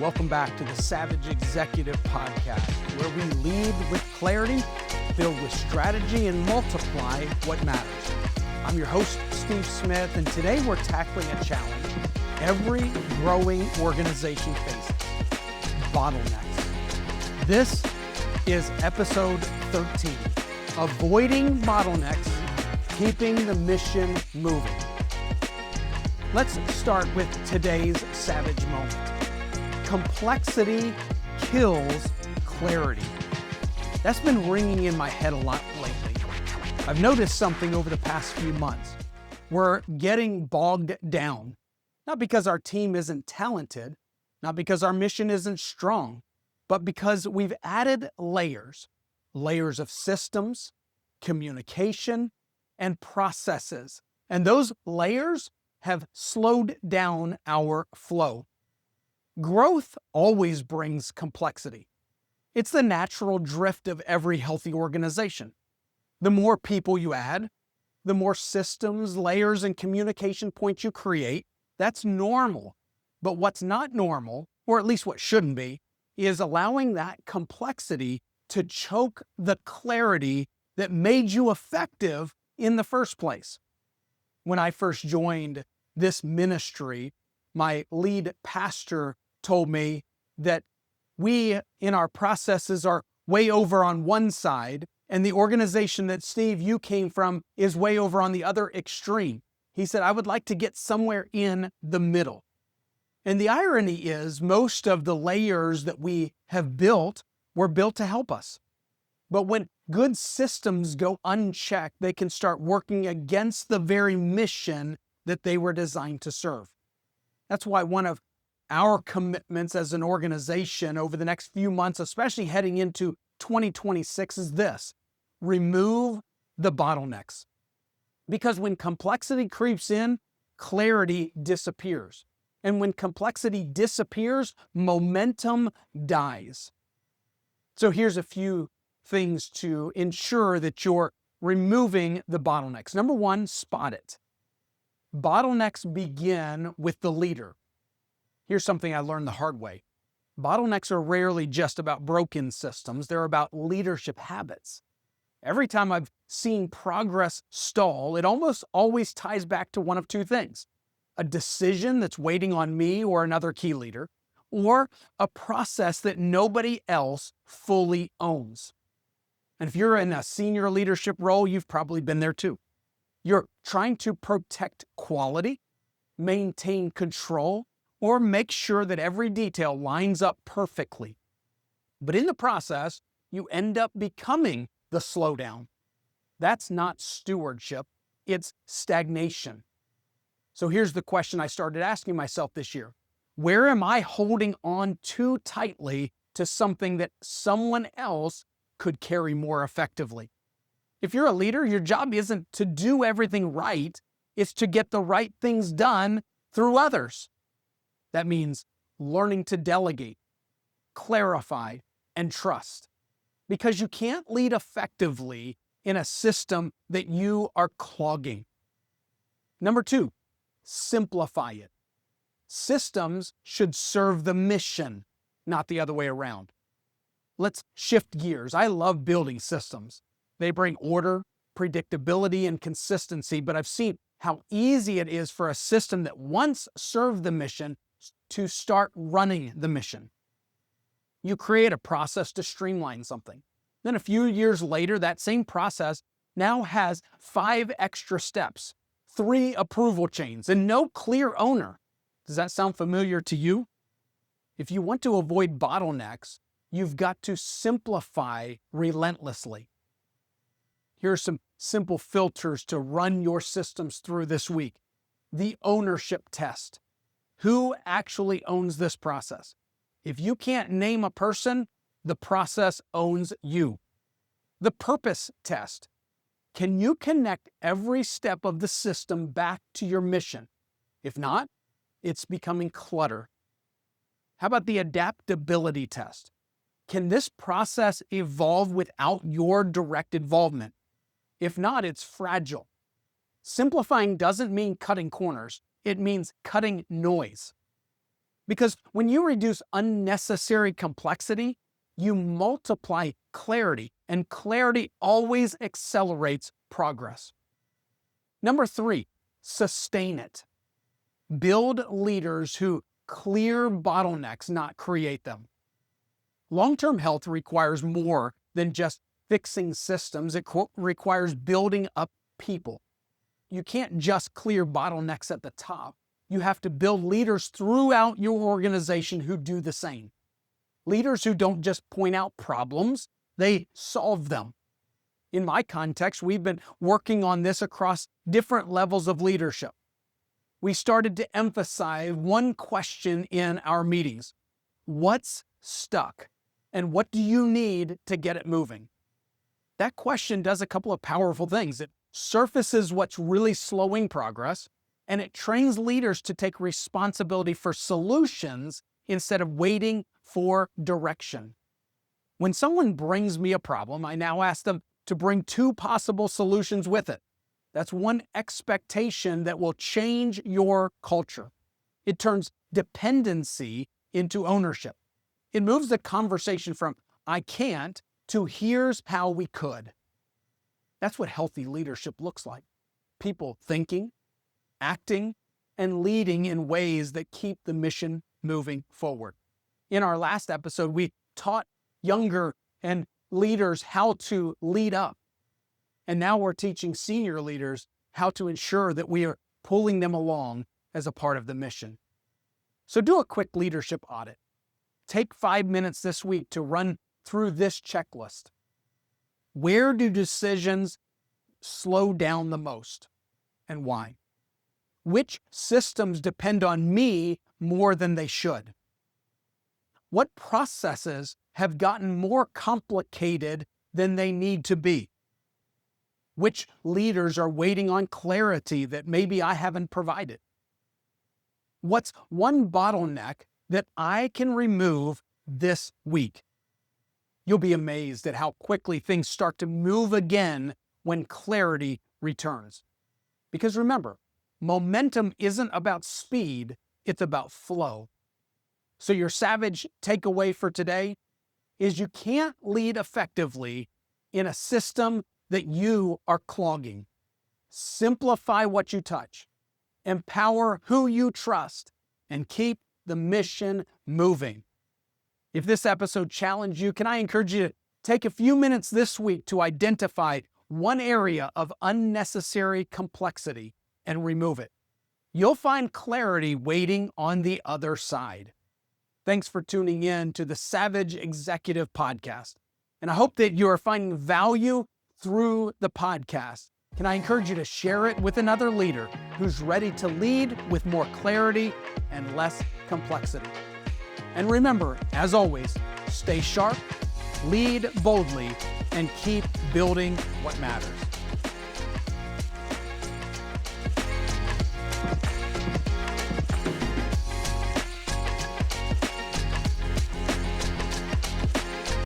Welcome back to the Savage Executive Podcast, where we lead with clarity, build with strategy, and multiply what matters. I'm your host, Steve Smith, and today we're tackling a challenge every growing organization faces: bottlenecks. This is episode 13, Avoiding Bottlenecks, Keeping the Mission Moving. Let's start with today's savage moment. Complexity kills clarity. That's been ringing in my head a lot lately. I've noticed something over the past few months. We're getting bogged down, not because our team isn't talented, not because our mission isn't strong, but because we've added layers of systems, communication, and processes. And those layers have slowed down our flow. Growth always brings complexity. It's the natural drift of every healthy organization. The more people you add, the more systems, layers, and communication points you create, that's normal. But what's not normal, or at least what shouldn't be, is allowing that complexity to choke the clarity that made you effective in the first place. When I first joined this ministry, my lead pastor told me that we in our processes are way over on one side, and the organization that, Steve, you came from is way over on the other extreme. He said, I would like to get somewhere in the middle. And the irony is most of the layers that we have built were built to help us. But when good systems go unchecked, they can start working against the very mission that they were designed to serve. That's why one of our commitments as an organization over the next few months, especially heading into 2026, is this: remove the bottlenecks. Because when complexity creeps in, clarity disappears. And when complexity disappears, momentum dies. So here's a few things to ensure that you're removing the bottlenecks. Number one, spot it. Bottlenecks begin with the leader. Here's something I learned the hard way. Bottlenecks are rarely just about broken systems. They're about leadership habits. Every time I've seen progress stall, it almost always ties back to one of two things: a decision that's waiting on me or another key leader, or a process that nobody else fully owns. And if you're in a senior leadership role, you've probably been there too. You're trying to protect quality, maintain control, or make sure that every detail lines up perfectly. But in the process, you end up becoming the slowdown. That's not stewardship, it's stagnation. So here's the question I started asking myself this year: where am I holding on too tightly to something that someone else could carry more effectively? If you're a leader, your job isn't to do everything right, it's to get the right things done through others. That means learning to delegate, clarify, and trust. Because you can't lead effectively in a system that you are clogging. Number two, simplify it. Systems should serve the mission, not the other way around. Let's shift gears. I love building systems. They bring order, predictability, and consistency, but I've seen how easy it is for a system that once served the mission to start running the mission. You create a process to streamline something. Then a few years later, that same process now has 5 extra steps, 3 approval chains, and no clear owner. Does that sound familiar to you? If you want to avoid bottlenecks, you've got to simplify relentlessly. Here are some simple filters to run your systems through this week. The ownership test. Who actually owns this process? If you can't name a person, the process owns you. The purpose test. Can you connect every step of the system back to your mission? If not, it's becoming clutter. How about the adaptability test? Can this process evolve without your direct involvement? If not, it's fragile. Simplifying doesn't mean cutting corners. It means cutting noise. Because when you reduce unnecessary complexity, you multiply clarity, and clarity always accelerates progress. Number 3, sustain it. Build leaders who clear bottlenecks, not create them. Long-term health requires more than just fixing systems. It requires building up people. You can't just clear bottlenecks at the top. You have to build leaders throughout your organization who do the same. Leaders who don't just point out problems, they solve them. In my context, we've been working on this across different levels of leadership. We started to emphasize one question in our meetings. What's stuck? And what do you need to get it moving? That question does a couple of powerful things. It surfaces what's really slowing progress, and it trains leaders to take responsibility for solutions instead of waiting for direction. When someone brings me a problem, I now ask them to bring 2 possible solutions with it. That's one expectation that will change your culture. It turns dependency into ownership. It moves the conversation from "I can't" to "here's how we could." That's what healthy leadership looks like. People thinking, acting, and leading in ways that keep the mission moving forward. In our last episode, we taught younger and leaders how to lead up. And now we're teaching senior leaders how to ensure that we are pulling them along as a part of the mission. So do a quick leadership audit. Take 5 minutes this week to run through this checklist. Where do decisions slow down the most, and why? Which systems depend on me more than they should? What processes have gotten more complicated than they need to be? Which leaders are waiting on clarity that maybe I haven't provided? What's one bottleneck that I can remove this week? You'll be amazed at how quickly things start to move again when clarity returns. Because remember, momentum isn't about speed, it's about flow. So your savage takeaway for today is you can't lead effectively in a system that you are clogging. Simplify what you touch, empower who you trust, and keep the mission moving. If this episode challenged you, can I encourage you to take a few minutes this week to identify one area of unnecessary complexity and remove it. You'll find clarity waiting on the other side. Thanks for tuning in to the Savage Executive Podcast. And I hope that you are finding value through the podcast. Can I encourage you to share it with another leader who's ready to lead with more clarity and less complexity? And remember, as always, stay sharp, lead boldly, and keep building what matters.